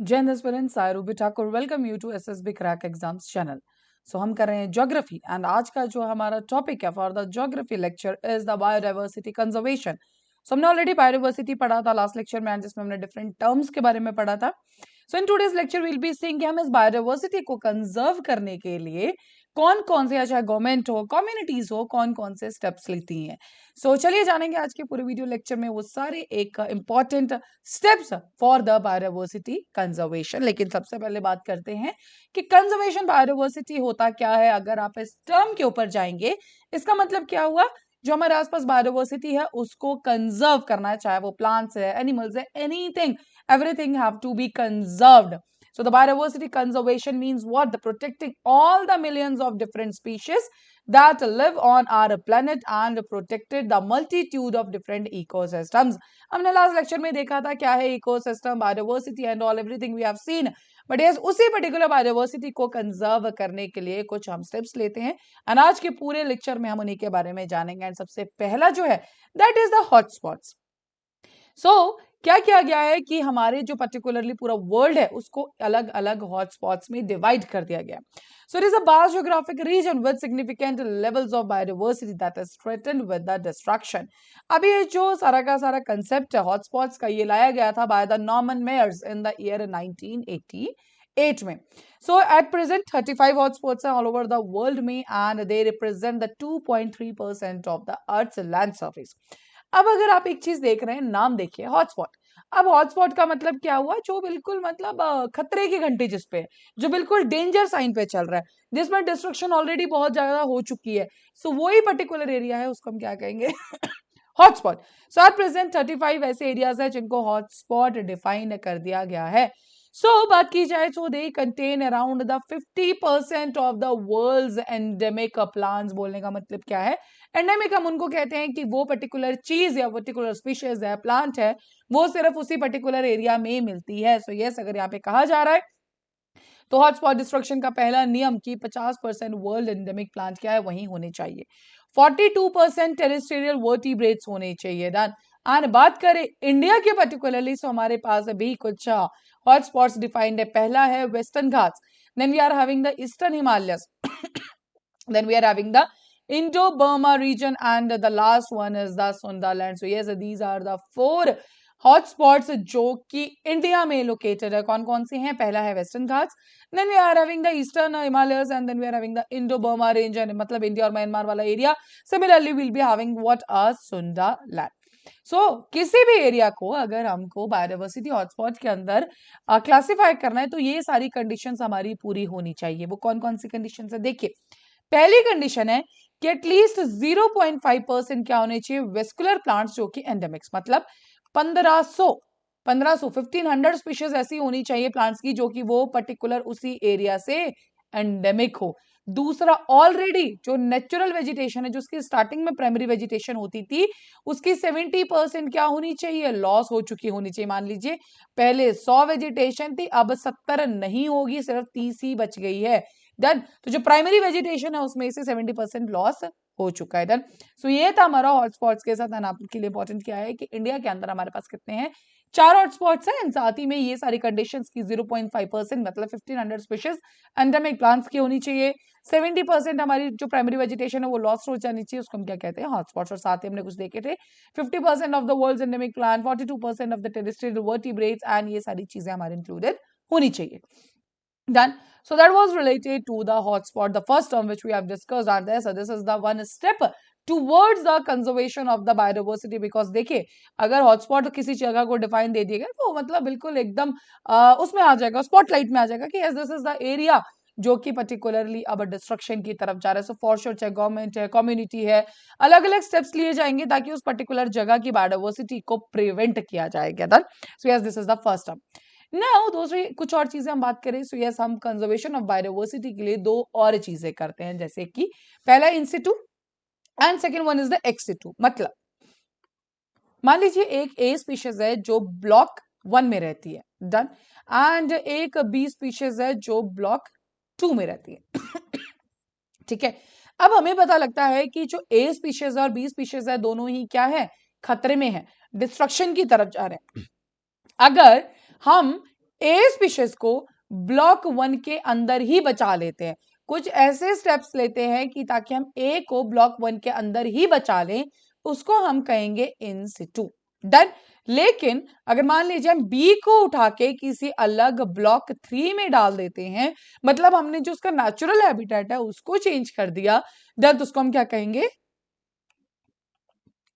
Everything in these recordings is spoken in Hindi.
जय Hind aspirants, I Ruby Thakur welcome you to SSB crack exams channel. So हम कर रहे हैं ज्योग्राफी एंड आज का जो हमारा टॉपिक है for the geography lecture is the biodiversity conservation. So हमने ऑलरेडी बायोडाइवर्सिटी पढ़ा था लास्ट लेक्चर में, जिसमें हमने डिफरेंट टर्म्स के बारे में पढ़ा था। So in today's lecture will be seeing कि हम इस बायोडाइवर्सिटी को कंजर्व करने के लिए कौन कौन से, या चाहे गवर्नमेंट हो कम्युनिटीज हो, कौन कौन से स्टेप्स लेती हैं। सो चलिए जानेंगे आज के पूरे वीडियो लेक्चर में वो सारे एक important steps for the biodiversity conservation. लेकिन सबसे पहले बात करते हैं कि कंजर्वेशन बायोडाइवर्सिटी होता क्या है। अगर आप इस टर्म के ऊपर जाएंगे, इसका मतलब क्या हुआ, जो हमारे आसपास बायोडाइवर्सिटी है उसको कंजर्व करना है, चाहे वो प्लांट्स है, एनिमल्स है, anything, everything have to be conserved. So the biodiversity conservation means what? The protecting all the millions of different species that live on our planet and protected the multitude of different ecosystems. हमने लास्ट लेक्चर में देखा था क्या है ecosystem, biodiversity and all everything we have seen. But yes, उसी पर्टिकुलर बायोडाइवर्सिटी को कंजर्व करने के लिए कुछ हम स्टेप्स लेते हैं एंड आज के पूरे लेक्चर में हम उन्हीं के बारे में जानेंगे। एंड सबसे पहला जो है दैट इज द हॉटस्पॉट्स। क्या किया गया है कि हमारे जो पर्टिकुलरली पूरा वर्ल्ड है उसको अलग अलग हॉटस्पॉट्स में डिवाइड कर दिया गया। So it is a vast geographic region with significant levels of biodiversity that is threatened with the destruction. अब ये जो सारा का सारा कंसेप्ट है हॉटस्पॉट्स का, ये लाया गया था by the Norman Myers in the year 1988 में। सो एट प्रेजेंट 35 हॉटस्पॉट्स हैं ऑल ओवर द वर्ल्ड में and they represent the 2.3% of the earth's land surface. अब अगर आप एक चीज देख रहे हैं, नाम देखिए हॉटस्पॉट। अब हॉटस्पॉट का मतलब क्या हुआ, जो बिल्कुल मतलब खतरे की घंटी जिसपे है, जो बिल्कुल डेंजर साइन पे चल रहा है, जिसमें डिस्ट्रक्शन ऑलरेडी बहुत ज्यादा हो चुकी है। सो वही पर्टिकुलर एरिया है, उसको हम क्या कहेंगे हॉटस्पॉट। सो एट प्रेजेंट 35 ऐसे एरियाज है जिनको हॉटस्पॉट डिफाइन कर दिया गया है। बात की जाए तो they contain around the 50% of the world's endemic plants. बोलने का मतलब क्या है, एंडेमिक हम उनको कहते हैं कि वो पर्टिकुलर चीज या पर्टिकुलर स्पीशीज है, प्लांट है, वो सिर्फ उसी पर्टिकुलर एरिया में मिलती है। सो यस, अगर यहाँ पे कहा जा रहा है तो हॉटस्पॉट डिस्ट्रक्शन का पहला नियम कि 50% वर्ल्ड एंडेमिक प्लांट क्या है वही होने चाहिए, 42% टेरेस्ट्रियल वर्टिब्रेट्स होने चाहिए। डन। एंड बात करें इंडिया के पर्टिकुलरली, सो हमारे पास अभी कुछ हॉटस्पॉट्स डिफाइंड है। पहला है Western Ghats, then we are having the Eastern Himalayas, then we are having the Indo-Burma region, and the last one is the Sundaland. So yes, these are the 4 hotspots जो कि इंडिया में लोकेटेड है। कौन कौन से हैं? पहला है Western Ghats, then we are having the Eastern Himalayas, and then we are having the Indo Burma range, मतलब इंडिया और म्यांमार वाला area. Similarly will be having what a Sundaland. किसी भी एरिया को अगर हमको बायोडाइवर्सिटी हॉटस्पॉट के अंदर क्लासिफाई करना है तो ये सारी कंडीशंस हमारी पूरी होनी चाहिए। वो कौन कौन सी कंडीशंस है देखिए। पहली कंडीशन है कि एटलीस्ट 0.5% क्या होने चाहिए, वेस्कुलर प्लांट्स जो कि एंडेमिक्स, मतलब 1500 स्पीशीज ऐसी होनी चाहिए प्लांट्स की जो कि वो पर्टिकुलर उसी एरिया से एंडेमिक हो। दूसरा, ऑलरेडी जो नेचुरल वेजिटेशन है, जो उसकी स्टार्टिंग में प्राइमरी वेजिटेशन होती थी, उसकी 70% क्या होनी चाहिए, लॉस हो चुकी होनी चाहिए। मान लीजिए पहले 100 वेजिटेशन थी, अब 70 नहीं होगी, सिर्फ 30 ही बच गई है। डन। तो जो प्राइमरी वेजिटेशन है उसमें से 70% लॉस हो चुका है। डन। ये था हमारा हॉटस्पॉट्स के साथ। आपके लिए इंपॉर्टेंट क्या है कि इंडिया के अंदर हमारे पास कितने हैं, 4 हॉटस्पॉट्स हैं, साथ ही में ये सारी कंडीशंस की 0.5% मतलब 1500 स्पीशीज एंडेमिक प्लांट्स की होनी चाहिए, 70% हमारी जो प्राइमरी वेजिटेशन है वो लॉस्ट हो जानी चाहिए, उसको हम क्या कहते हैं हॉटस्पॉट्स। और साथ ही हमने कुछ देखे थे 50% of the world's endemic plant, 42% of the terrestrial vertebrates, and ये सारी चीजें हमारे इंक्लूडेड होनी चाहिए। Done. So that was related to the hotspot, the first term which we have discussed, and this is the one step towards the conservation of the biodiversity. Because देखिए, अगर हॉटस्पॉट किसी जगह को डिफाइन दे दिया गया तो मतलब बिल्कुल एकदम उसमें आ जाएगा, स्पॉटलाइट में आ जाएगा कि दिस इज द एरिया जो कि पर्टिकुलरली अब डिस्ट्रक्शन की तरफ जा रहा है। सो फॉर श्योर, चाहे गवर्नमेंट है, कम्युनिटी है, अलग अलग स्टेप्स लिए जाएंगे ताकि उस पर्टिकुलर जगह की बायोडाइवर्सिटी को प्रिवेंट किया जाएगा। सो yes, this is the first term. Now दूसरी कुछ और चीजें हम बात करें। सो यस, हम कंजर्वेशन ऑफ बायोडाइवर्सिटी के लिए 2 और चीजें करते हैं, जैसे कि पहला in situ and second one is the ex situ. मतलब मान लीजिए एक ए स्पीशीज है जो ब्लॉक 1 में रहती है, डन, एंड एक बी स्पीशीज है जो ब्लॉक 2 में रहती है ठीक है। अब हमें पता लगता है कि जो ए स्पीशीज और बी स्पीशीज है दोनों ही क्या है, खतरे में है, डिस्ट्रक्शन की तरफ जा रहे हैं। अगर हम ए स्पीशीज को ब्लॉक 1 के अंदर ही बचा लेते हैं। कुछ ऐसे स्टेप्स लेते हैं कि ताकि हम ए को ब्लॉक 1 के अंदर ही बचा लें, उसको हम कहेंगे इन सिटू। डन। लेकिन अगर मान लीजिए हम बी को उठा के किसी अलग ब्लॉक 3 में डाल देते हैं, मतलब हमने जो उसका नेचुरल हैबिटेट है उसको चेंज कर दिया, देन तो उसको हम क्या कहेंगे,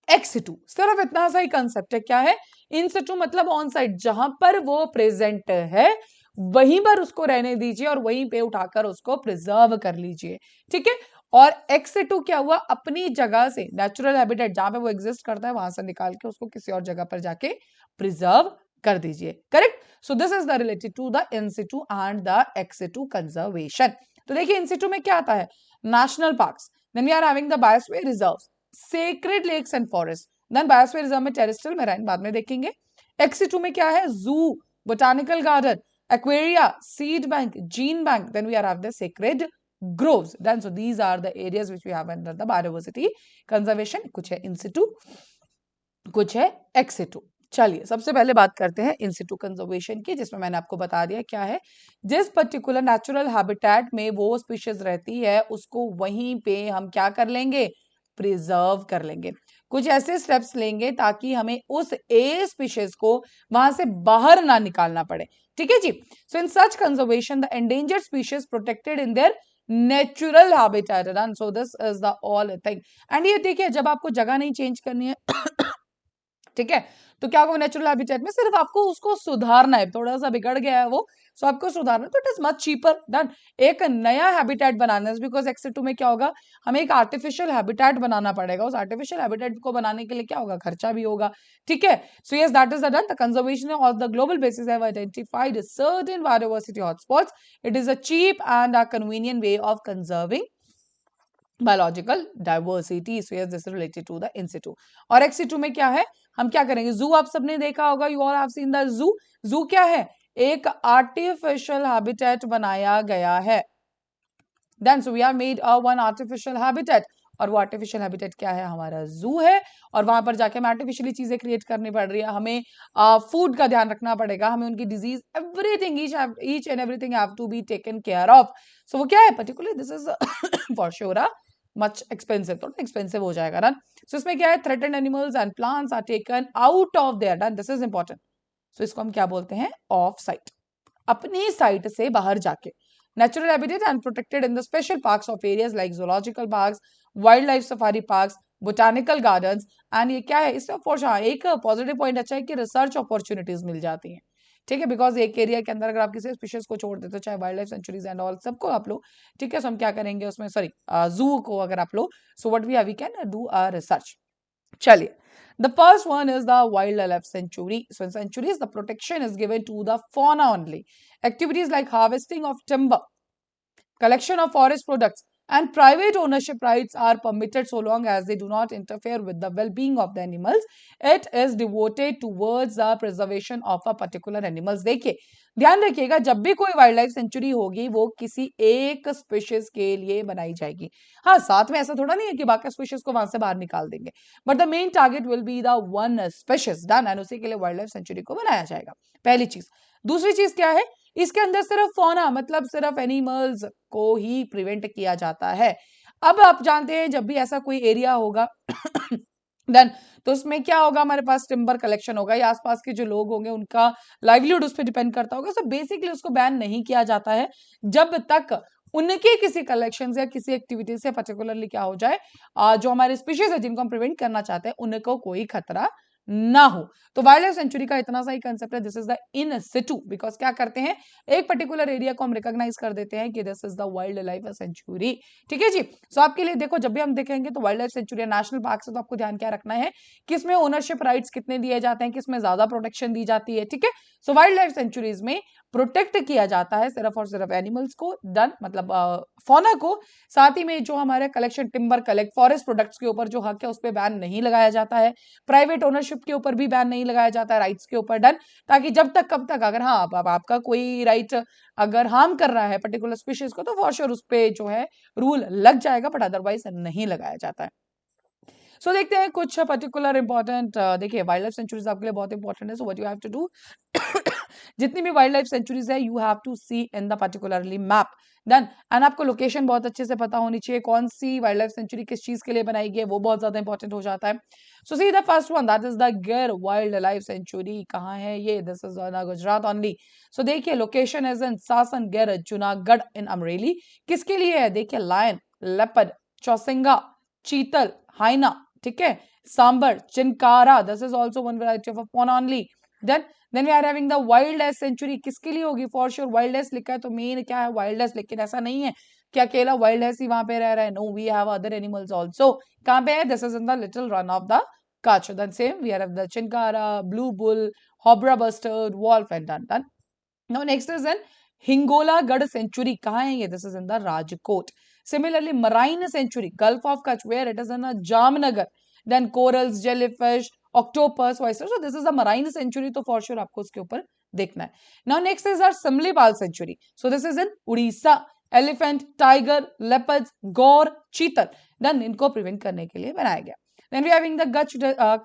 एक्स सिटू। सिर्फ इतना सा ही कंसेप्ट है। क्या है इन सिटू? मतलब ऑन साइट, जहां पर वो प्रेजेंट है वहीं पर उसको रहने दीजिए और वहीं पे उठाकर उसको प्रिजर्व कर लीजिए, ठीक है। और एक्स सिटू क्या हुआ, अपनी जगह से नेचुरल हैबिटेट जहां पे वो एग्जिस्ट करता है वहां से निकाल के उसको किसी और जगह पर जाके प्रिजर्व कर दीजिए, correct. So this is the related to the in situ and the ex situ conservation. तो देखिए इन सिटू में क्या आता है, national parks, then we are having the biosphere reserves, sacred lakes and forest, then biosphere reserve में टेरेस्ट्रियल मेराइन बाद में देखेंगे। एक्स2 में क्या है, zoo, botanical garden, aquaria, seed bank, gene bank, then we have the sacred groves. Then so these are the areas which we have under the biodiversity conservation. कुछ है in situ, कुछ है ex situ। चलिए सबसे पहले बात करते हैं इन सिटू कंजर्वेशन की, जिसमें मैंने आपको बता दिया क्या है, जिस पर्टिकुलर नेचुरल हैबिटेट में वो स्पीशीज रहती है उसको वहीं पे हम क्या कर लेंगे, प्रिजर्व कर लेंगे। कुछ ऐसे स्टेप्स लेंगे ताकि हमें उस ए स्पीशीज को वहां से बाहर ना निकालना पड़े, ठीक है जी। So in such conservation the endangered species protected in their natural habitat, and so this is the all thing. And ये देखिए जब आपको जगह नहीं चेंज करनी है ठीक है, तो क्या होगा नेचुरल हैबिटेट में, सिर्फ आपको उसको सुधारना है, थोड़ा सा बिगड़ गया है वो, सो आपको सुधारना है, तो it is much cheaper. Done. एक नया हैबिटेट बनाना है, बिकॉज एक्स2 में क्या होगा, हमें एक आर्टिफिशियल हैबिटेट बनाना पड़ेगा, उस आर्टिफिशियल हैबिटेट को बनाने के लिए क्या होगा, खर्चा भी होगा, ठीक है। So yes that is done. The conservation of the global basis have identified certain biodiversity hotspots. It is a cheap and a convenient way of conserving biological diversity. So yes this is related to the in situ. और एक्स सिटू में क्या है, हम क्या करेंगे, जू आप सबने देखा होगा, you all have seen the zoo. जू क्या है, एक आर्टिफिशियल हैबिटेट बनाया गया है। Then so we are made a one artificial habitat, और वो आर्टिफिशियल हैबिटेट क्या है, हमारा जू है। और वहां पर जाके हमें आर्टिफिशियली चीजें क्रिएट करनी पड़ रही है, हमें फूड का ध्यान रखना पड़ेगा, हमें उनकी disease everything each and everything have to be taken care of. So वो क्या है particular, this is for sure much expensive, तो एक्सपेंसिव हो जाएगा ना। सो इसमें क्या है, threatened animals and plants are taken out of there, done, this is important. So इसको हम क्या बोलते हैं, ऑफ साइट, अपनी साइट से बाहर जाके। Natural habitat and protected in the special parks of areas like zoological parks, wildlife safari parks, botanical gardens, and ये क्या है, इसमें फॉर एक पॉजिटिव पॉइंट अच्छा है कि रिसर्च अपॉर्चुनिटीज मिल जाती हैं, ठीक है। बिकॉज एक एरिया के अंदर अगर आप किसी स्पीशीज को छोड़ देते हो, चाहे wild life sanctuaries and all सबको आप लो, ठीक है। सो हम क्या करेंगे उसमें, सॉरी जू को अगर आप लो, so what we can do a research. चलिए, the first one is the wildlife sanctuary. So in sanctuaries, the protection is given to the fauna only. Activities like harvesting of timber, collection of forest products, and private ownership rights are permitted so long as they do not interfere with the well-being of the animals. It is devoted towards the preservation of a particular animals. देखिए ध्यान रखिएगा, जब भी कोई वाइल्ड लाइफ सेंचुरी होगी वो किसी एक स्पीशीज के लिए बनाई जाएगी। हाँ, साथ में ऐसा थोड़ा नहीं है कि बाकी स्पीशीज को वहां से बाहर निकाल देंगे, but the main target will be the one species, done, and उसी के लिए वाइल्ड लाइफ सेंचुरी को बनाया जाएगा। पहली चीज। दूसरी चीज क्या है, इसके अंदर सिर्फ फौना मतलब सिर्फ एनिमल्स को ही प्रिवेंट किया जाता है। अब आप जानते हैं जब भी ऐसा कोई एरिया होगा देन तो उसमें क्या होगा, हमारे पास टिम्बर कलेक्शन होगा या आसपास के जो लोग होंगे उनका लाइवलीहुड उस पर डिपेंड करता होगा। सो बेसिकली उसको बैन नहीं किया जाता है जब तक उनके किसी कलेक्शन या किसी एक्टिविटी से पर्टिकुलरली क्या हो जाए, जो हमारे स्पीशीज है जिनको हम प्रिवेंट करना चाहते हैं उनको कोई खतरा ना हो। तो वाइल्ड लाइफ सेंचुरी का इतना सा ही कंसेप्ट है, this is the in Situ, because क्या करते हैं, एक पर्टिकुलर एरिया को हम रिकॉग्नाइज कर देते हैं कि this is the wild life sanctuary, ठीक है जी। सो आपके लिए देखो जब भी हम देखेंगे तो वाइल्ड लाइफ सेंचुरी या नेशनल पार्क से तो आपको ध्यान क्या रखना है, किसमें ओनरशिप राइट्स कितने दिए जाते हैं, किसमें ज्यादा प्रोटेक्शन दी जाती है, ठीक है। सो वाइल्ड लाइफ सेंचुरीज में प्रोटेक्ट किया जाता है सिर्फ और सिर्फ एनिमल्स को, डन, मतलब फौना को। साथ ही में जो हमारे collection timber collect forest products के ऊपर जो हक है उस पर बैन नहीं लगाया जाता है, प्राइवेट ओनरशिप के ऊपर भी बैन नहीं लगाया जाता है, राइट्स के ऊपर, डन। ताकि जब तक कब तक अगर हाँ आपका कोई राइट अगर हार्म कर रहा है पर्टिकुलर स्पीशीज को तो फॉर श्योर उस पर जो है रूल लग जाएगा, बट अदरवाइज नहीं लगाया जाता है। सो देखते हैं कुछ पर्टिकुलर इंपॉर्टेंट, देखिए वाइल्ड लाइफ सेंचुरीज आपके लिए बहुत इंपॉर्टेंट है। So what you have to do जितनी भी वाइल्ड लाइफ सेंचुरीज है you have to see in the particularly map done. And आपको लोकेशन बहुत अच्छे से पता होनी चाहिए, कौन सी वाइल्ड लाइफ सेंचुरी किस चीज के लिए बनाई गई है, वो बहुत ज्यादा इंपॉर्टेंट हो जाता है। So see the first one that is the Gir wild life sanctuary. कहाँ है ये? This is Gujarat only. So देखिए location is in Sasan Gir Junagadh इन अमरेली। किसके लिए है? देखिए लायन, लेपर्ड, चौसिंगा, चीतल, हाइना, ठीक है, sambar, chinkara, this is also one variety of fawn only. Then we are having the wildest sanctuary. किसके लिए होगी? फॉर श्योर वाइल्डेस्ट लिखा है तो मेन क्या है? वाइल्डेस्ट। लेकिन ऐसा नहीं है कि अकेला वाइल्डेस्ट ही वहां पे रह रहा है, no we have other animals also. कहां पे है? This is in the little Rann of द कच्छ। Then same we have the chinkara, blue bull, houbara bustard, wolf and done. Now next is in Hingolgadh sanctuary. कहां है ये? This is in the Rajkot. Similarly marine sanctuary gulf of Kutch, where it is in Jamnagar. Then corals, jellyfish, octopus, oyster. So this is the marine century, तो फॉर श्योर आपको उसके ऊपर देखना है। Now next is our Similipal sanctuary. So this is in Orissa. Elephant, tiger, leopards, gaur, chital, done, इनको प्रिवेंट करने के लिए बनाया गया। Then we having the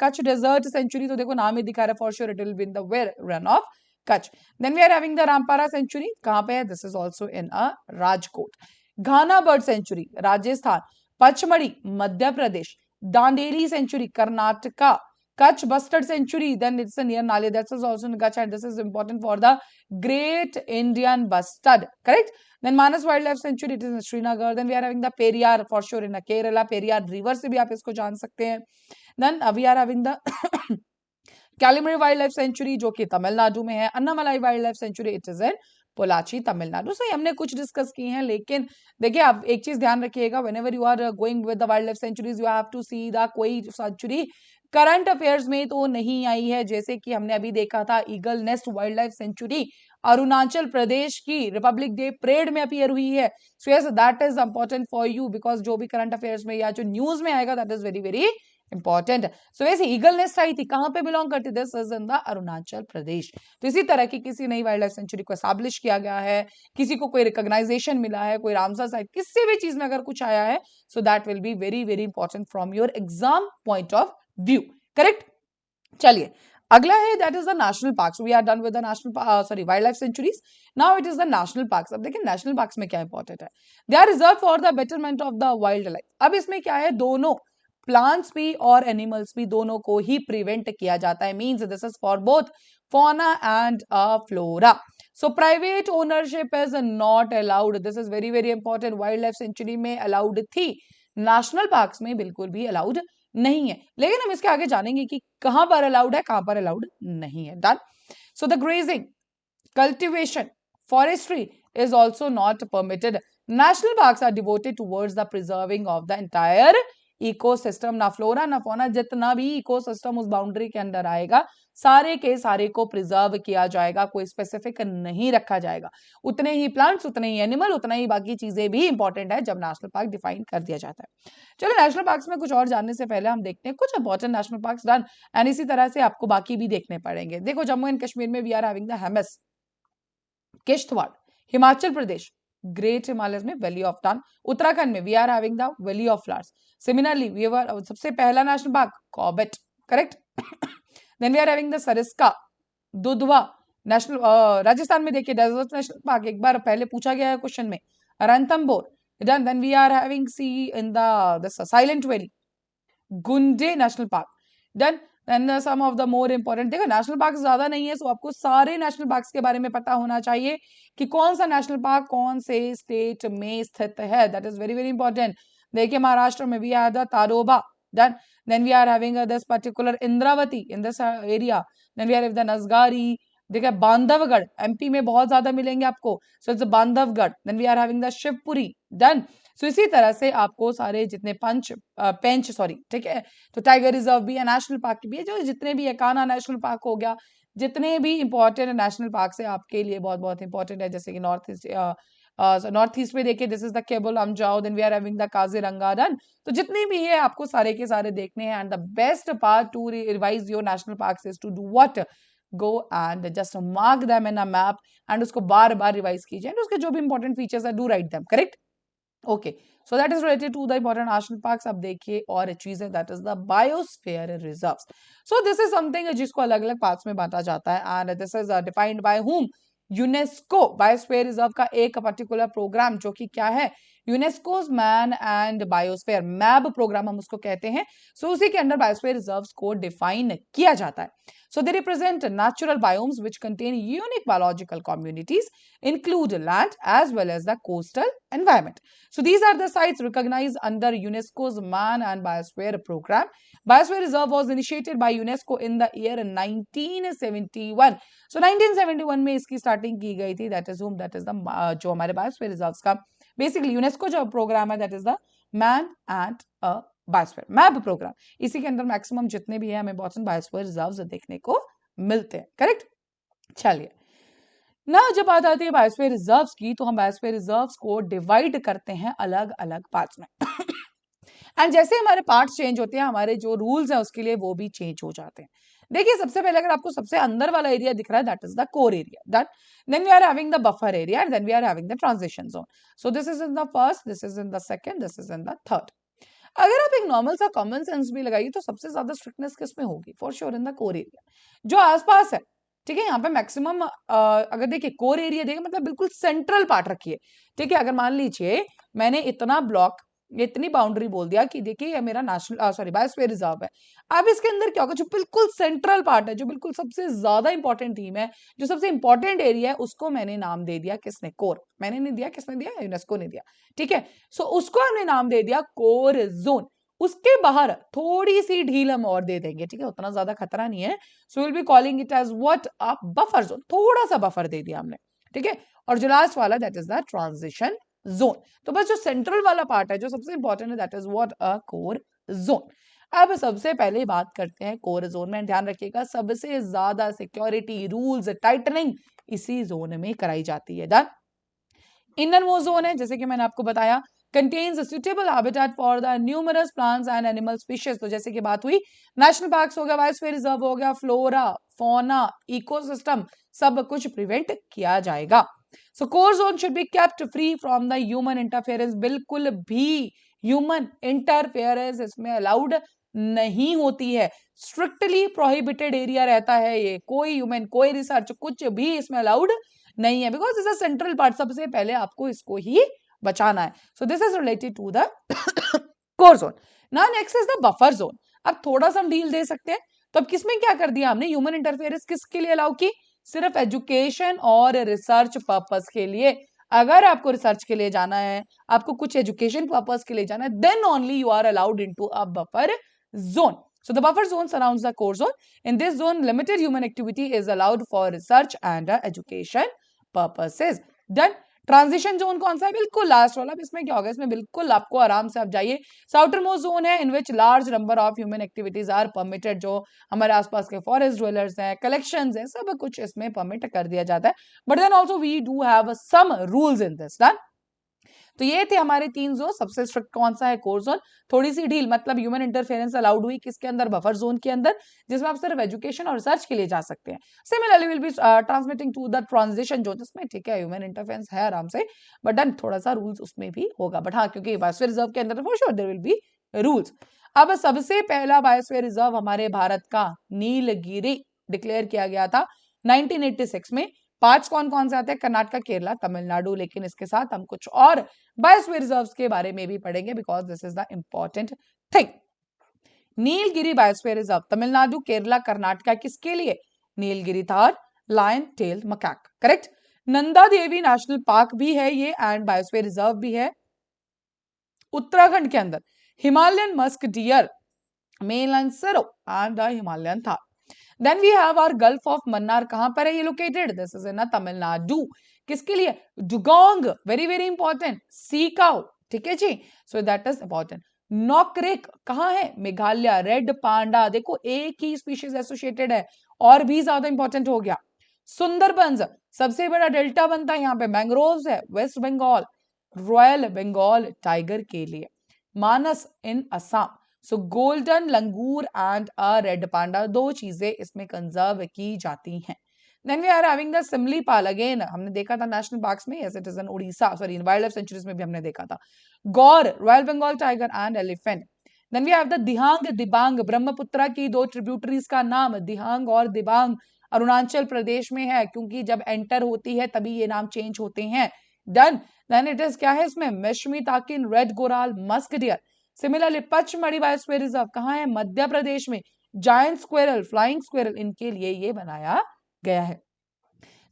Kutch desert sanctuary. तो देखो नाम ही दिखा रहा है, for sure it will be in the where Rann of Kutch. Then we are having the Rampara sanctuary. कहां पे है? This is also in a Rajkot. Ghana bird sanctuary Rajasthan. Pachmarhi Madhya Pradesh. Dandeli sanctuary Karnataka. Kutch bustard sanctuary, then it's near Nale, that is also in Kutch and this is important for the great Indian bustard, correct. Then Manas wild life sanctuary, it is in Srinagar. Then we are having the Periyar, for sure in Kerala. Periyar river से भी आप इसको जान सकते हैं। Then we are having the कैलिमरी wild life sanctuary जो कि तमिलनाडु में है। Annamalai wild life sanctuary, it is in Pollachi, Tamil Nadu. So हमने कुछ डिस्कस की हैं, लेकिन देखिए आप एक चीज ध्यान रखिएगा, whenever you are going with the wild life sanctuaries you have to see the कोई सेंचुरी करंट अफेयर्स में तो नहीं आई है। जैसे कि हमने अभी देखा था eagle nest wild life sanctuary Arunachal Pradesh की रिपब्लिक डे परेड में अपीयर हुई है। So yes that is important for you, because जो भी करंट अफेयर्स में या जो न्यूज में आएगा that is very very important. So वैसे ईगल नेस्ट आई थी, कहां पे बिलोंग करती? This is in the Arunachal Pradesh. तो इसी तरह की किसी नई वाइल्ड लाइफ सेंचुरी को एस्टैब्लिश किया गया है, किसी को कोई रिकॉग्नाइजेशन मिला है, कोई रामसर साइट, किसी भी चीज में अगर कुछ आया है, so that will be very very important from your exam point of view, correct. चलिए अगला है that is the national parks. We are done with the national sorry wild life sanctuaries. Now it is the national parks. अब देखिए नेशनल पार्क्स में क्या इंपॉर्टेंट है? They are reserve for the betterment of the wildlife. अब इसमें क्या है? दोनों प्लांट्स भी और एनिमल्स भी दोनों को ही प्रिवेंट किया जाता है। Means this is for both fauna and flora. So private ownership is not allowed. This is very very important. Wild life sanctuary में अलाउड थी, नेशनल पार्क्स में बिल्कुल भी अलाउड नहीं है। लेकिन हम इसके आगे जानेंगे कि कहां पर अलाउड है, कहां पर अलाउड नहीं है। Done. So the grazing, cultivation, forestry is also not permitted. National parks are devoted towards the preserving of the entire ecosystem. ना फ्लोरा ना फौना, जितना भी इकोसिस्टम उस बाउंड्री के अंदर आएगा सारे के सारे को प्रिजर्व किया जाएगा, कोई स्पेसिफिक नहीं रखा जाएगा। उतने ही प्लांट्स, उतने ही एनिमल, उतना ही बाकी चीजें भी इंपॉर्टेंट है जब नेशनल पार्क डिफाइन कर दिया जाता है। चलो नेशनल पार्क्स में कुछ और जानने से पहले हम देखते हैं कुछ important national parks done, and इसी तरह से आपको बाकी भी देखने पड़ेंगे। देखो जम्मू एंड कश्मीर में we are having the Hemis, Kishtwar, Himachal Pradesh great Himalayas में वैली ऑफ टन, उत्तराखंड में we are having the valley of flowers. Similarly we are सबसे पहला national park Corbett, correct. Then we are having the Sariska, Dudhwa national, Rajasthan में देखिए डेजर्ट नेशनल पार्क, एक बार पहले पूछा गया है क्वेश्चन में, Ranthambore. Then we are having see in the silent valley, Gunde national park. Then and some of the more important, देखो नेशनल पार्क ज्यादा नहीं है, सो आपको सारे नेशनल पार्क्स के बारे में पता होना चाहिए कि कौन सा नेशनल पार्क कौन से स्टेट में स्थित है। That is very very important. देखिए महाराष्ट्र में we have the Tadoba, then we are having this particular Indravati in this area, then we have the Nasgari, देखिए बांधवगढ़ एमपी में बहुत ज्यादा मिलेंगे आपको, so it's Bandhavgarh. Then we are having the Shivpuri, done. So इसी तरह से आपको सारे जितने पेंच सॉरी, ठीक है, तो टाइगर रिजर्व भी है, नेशनल पार्क भी है, जो जितने भी है, कान्हा नेशनल पार्क हो गया, जितने भी इंपॉर्टेंट नेशनल पार्क है आपके लिए बहुत बहुत इंपॉर्टेंट है। जैसे कि नॉर्थ ईस्ट में देखिए this is the Keibul Lamjao, then we are having the Kaziranga, done. तो जितने भी है आपको सारे के सारे देखने हैं, and the best part to revise your national park is to do what, go and just mark them in a map, and उसको बार बार रिवाइज कीजिए, एंड उसके जो भी इंपॉर्टेंट फीचर्स है do write them, correct. Okay so that is related to the important national parks. अब देखिए और चीजें, that is the biosphere reserves. So this is something जिसको अलग अलग पार्ट्स में बांटा जाता है and this is defined by whom, UNESCO. Biosphere reserve का एक पर्टिकुलर प्रोग्राम जो कि क्या है, यूनेस्कोज मैन एंड बायोस्फीयर मैब प्रोग्राम हम उसको कहते हैं। सो उसी के अंडर बायोस्फीयर रिजर्व्स को डिफाइन किया जाता है। So they represent natural biomes which contain unique biological communities, include land as well as the coastal environment. So these are the sites recognized under UNESCO's Man and Biosphere program. Biosphere Reserve was initiated by UNESCO in the year 1971. So 1971 में इसकी स्टार्टिंग की गई थी। That is whom, that is the जो हमारे बायोस्फीयर रिजर्व्स का बेसिकली यूनेस्को जो प्रोग्राम है, that is the man and biosphere map programme. इसी के अंदर मैक्सिमम जितने भी है हमें इंपॉर्टेंट बायोस्फीयर रिजर्व्स देखने को मिलते हैं। करेक्ट। चलिए ना, जब बात आती है बायोस्फीयर रिजर्व्स की तो हम बायोस्फीयर रिजर्व्स को डिवाइड करते हैं अलग अलग पार्ट्स में एंड जैसे हमारे पार्ट्स चेंज होते हैं हमारे जो रूल्स है उसके लिए वो भी चेंज हो जाते हैं। देखिए सबसे पहले अगर आपको सबसे अंदर वाला एरिया दिख रहा है, that is the core area, that then we are having the buffer area and then we are having the transition zone. So this is in the first, this is in the second, this is in the third. अगर आप एक नॉर्मल सा कॉमन सेंस भी लगाइए तो सबसे ज्यादा स्ट्रिक्टनेस किस में होगी, for sure in the core area जो आसपास है। ठीक है, यहाँ पे मैक्सिमम अगर देखिए कोर एरिया देखिए मतलब बिल्कुल सेंट्रल पार्ट रखिए। ठीक है, अगर मान लीजिए मैंने इतना ब्लॉक, इतनी बाउंड्री बोल दिया कि देखिए ये मेरा नेशनल सॉरी बायोस्फीयर रिजर्व है। अब इसके अंदर क्या होगा, जो बिल्कुल सेंट्रल पार्ट है, जो बिल्कुल सबसे ज्यादा इंपॉर्टेंट थीम है, जो सबसे इंपॉर्टेंट एरिया है, उसको मैंने नाम दे दिया, किसने, कोर। मैंने नहीं दिया, किसने दिया, यूनेस्को ने दिया। ठीक है, सो उसको हमने नाम दे दिया कोर जोन। उसके बाहर थोड़ी सी ढील हम और दे देंगे। ठीक है, उतना ज्यादा खतरा नहीं है। So will be calling it as what, a buffer zone. थोड़ा सा बफर दे दिया हमने। ठीक है, और जो लास्ट वाला that is the transition zone. तो बस जो सेंट्रल वाला पार्ट है जो सबसे इंपॉर्टेंट है, that is what, a core zone. अब सबसे पहले बात करते हैं कोर जोन में। ध्यान रखिएगा सबसे ज्यादा सिक्योरिटी रूल्स टाइटनिंग इसी जोन में कराई जाती है। दैट इनर वो जोन है, जैसे कि मैंने आपको बताया, contains a suitable habitat for the numerous plants and animal species। तो जैसे कि बात हुई, नेशनल पार्क्स हो गया, बायोस्फीयर रिजर्व हो गया, फ्लोरा फौना इकोसिस्टम सब कुछ प्रिवेंट किया जाएगा। So core zone should be kept free from the human interference. बिल्कुल भी ह्यूमन इंटरफेरेंस इसमें अलाउड नहीं होती है। स्ट्रिक्टली प्रोहिबिटेड एरिया रहता है ये। कोई ह्यूमन, कोई रिसर्च, कुछ भी इसमें अलाउड नहीं है, because is a central part. सबसे पहले आपको इसको ही बचाना है। So this is related to the core zone. Now next is the buffer zone. अब थोड़ा सा हम डील दे सकते हैं। तो अब किसमें क्या कर दिया हमने, ह्यूमन इंटरफेरेंस किसके लिए अलाउ की, सिर्फ एजुकेशन और रिसर्च पर्पस के लिए। अगर आपको रिसर्च के लिए जाना है, आपको कुछ एजुकेशन पर्पस के लिए जाना है, then only you are allowed into a buffer zone. So the buffer zone surrounds the core zone. In this zone, limited human activity is allowed for research and education purposes. Done. Transition zone कौन सा है, बिल्कुल लास्ट वाला। इसमें क्या होगा, इसमें बिल्कुल आपको आराम से आप जाइए। आउटर मोस्ट जोन है in which large number of human activities are permitted. जो हमारे आसपास के फॉरेस्ट ड्वेलर्स हैं, कलेक्शंस हैं, सब कुछ इसमें परमिट कर दिया जाता है। But then also we do have some rules in this. Done. तो ये थे हमारे तीन जोन। सबसे स्ट्रिक्ट कौन सा है, कोर जोन। थोड़ी सी ढील मतलब ह्यूमन इंटरफेरेंस अलाउड हुई किसके अंदर, बफर जोन के अंदर, जिसमें आप सिर्फ एजुकेशन और रिसर्च के लिए जा सकते हैं। Similarly will be transmitting to the transition zone, जिसमें ठीक है ह्यूमन इंटरफेरेंस है आराम से, बट देन थोड़ा सा रूल्स उसमें भी होगा। बट हाँ, क्योंकि बायोस्फीयर रिजर्व के अंदर for sure there will be rules. अब सबसे पहला बायोस्फीयर रिजर्व हमारे भारत का नीलगिरी डिक्लेयर किया गया था 1986 में। पांच कौन कौन से आते हैं, कर्नाटक, केरला, तमिलनाडु। लेकिन इसके साथ हम कुछ और बायोस्फीयर रिजर्व्स के बारे में भी पढ़ेंगे, because this is the important thing. Nilgiri biosphere reserve Tamil Nadu, Kerala, Karnataka किसके लिए, Nilgiri tahr lion tailed macaque. Correct. Nanda Devi national park भी है ये एंड बायोस्फीयर रिजर्व भी है उत्तराखंड के अंदर। Himalayan musk deer, male and serow and the Himalayan tahr. Then we have our gulf of Mannar, कहां पर है ये located, this is in Tamil Nadu. किसके लिए, dugong, very very important, sea cow. ठीक है जी, so that is important. Nokrek कहां है, मेघालय। रेड पांडा देखो एक ही स्पीशीज एसोसिएटेड है, और भी ज्यादा इंपॉर्टेंट हो गया। सुंदरबंस सबसे बड़ा डेल्टा बनता है यहाँ पे, मैंग्रोव्स है वेस्ट बंगाल, रॉयल बंगाल टाइगर के लिए। Manas in Assam. So golden langur and a red panda, दो चीजें इसमें कंजर्व की जाती हैं। Then we are having the Similipal, again हमने देखा था नेशनल पार्क्स में, yes it is in Orissa, sorry in wild life sanctuaries में भी हमने देखा था। Gaur, royal Bengal tiger and elephant. Then we have the Dihang Dibang, Brahmaputra की दो ट्रिब्यूटरीज का नाम दिहांग और दिबांग, अरुणाचल प्रदेश में है, क्योंकि जब एंटर होती है तभी ये नाम चेंज होते हैं। डन। देन इट इज क्या है इसमें, Mishmi takin, red goral, musk deer. Similarly Pachmarhi biosphere reserve कहाँ है, मध्य प्रदेश में, जायंट स्क्विरल, फ्लाइंग स्क्विरल, इनके लिए ये बनाया गया है।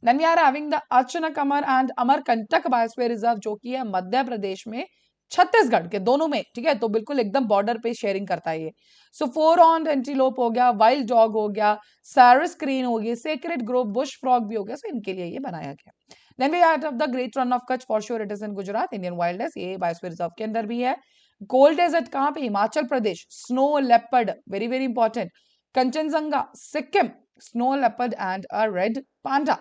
Then we are having the Achanakmar and Amarkantak biosphere reserve, जो कि है मध्य प्रदेश में, छत्तीसगढ़ के, दोनों में, ठीक है, तो बिल्कुल एकदम बॉर्डर पे शेयरिंग करता है ये। सो फोर ऑन एंटीलोप हो गया, वाइल्ड डॉग हो गया, सारस क्रीन हो गई, सेक्रेड ग्रोव बुश फ्रॉग भी हो गया, सो इनके लिए ये बनाया गया। Then we have the great Rann of Kutch, for sure it is in Gujarat, Indian wild life, ये बायोस्फीयर रिजर्व के अंदर भी है। कोल्ड डेजर्ट कहाँ पे, Himachal Pradesh, snow leopard, very very important, Kanchenjunga, Sikkim, snow leopard and a red panda.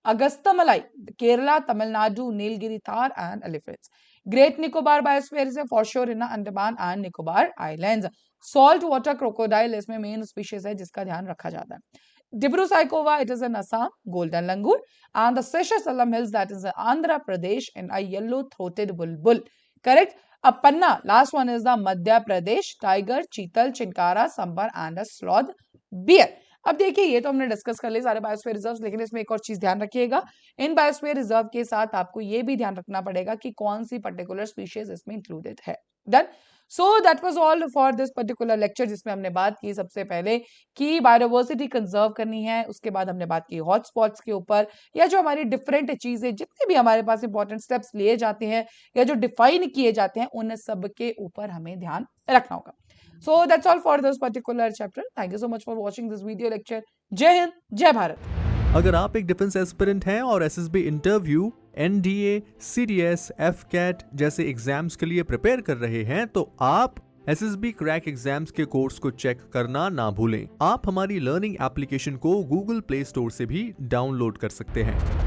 Agasthyamalai, Kerala, Tamil Nadu, Nilgiri tahr and elephants. Great Nicobar biosphere reserve, for sure in Andaman and Nicobar islands. Salt water crocodile इसमें मेन स्पीशीज है जिसका ध्यान रखा जाता है। Dibru Saikhowa, it is in Assam, golden langur, and the Seshasalam Hills, that is in Andhra Pradesh, and a yellow-throated bulbul. Correct? A panna, last one is the Madhya Pradesh, tiger, cheetal, chinkara, sambar, and a sloth bear. अब देखिए ये तो हमने डिस्कस कर लिए सारे बायोस्फीयर रिजर्व्स, लेकिन इसमें एक और चीज ध्यान रखिएगा, इन बायोस्फीयर रिजर्व के साथ आपको ये भी ध्यान रखना पड़ेगा कि कौन सी पर्टिकुलर स्पीशीज इसमें इंक्लूडेड है। Done. So that was all for this particular lecture, जिसमें हमने बात की सबसे पहले कि बायोडाइवर्सिटी कंजर्व करनी है, उसके बाद हमने बात की हॉटस्पॉट्स के ऊपर, या जो हमारी डिफरेंट चीजें जितने भी हमारे पास इंपॉर्टेंट स्टेप्स लिए जाते हैं या जो डिफाइन किए जाते हैं, उन सब के ऊपर हमें ध्यान रखना होगा। So that's all for this particular chapter. Thank you so much for watching this video lecture. जय हिंद, जय भारत। अगर आप एक डिफेंस एस्पिरेंट हैं और SSB interview, NDA, CDS, AFCAT जैसे एग्जाम्स के लिए प्रिपेयर कर रहे हैं, तो आप एसएसबी क्रैक एग्जाम्स के कोर्स को चेक करना ना भूलें। आप हमारी लर्निंग एप्लीकेशन को गूगल प्ले स्टोर से भी डाउनलोड कर सकते हैं।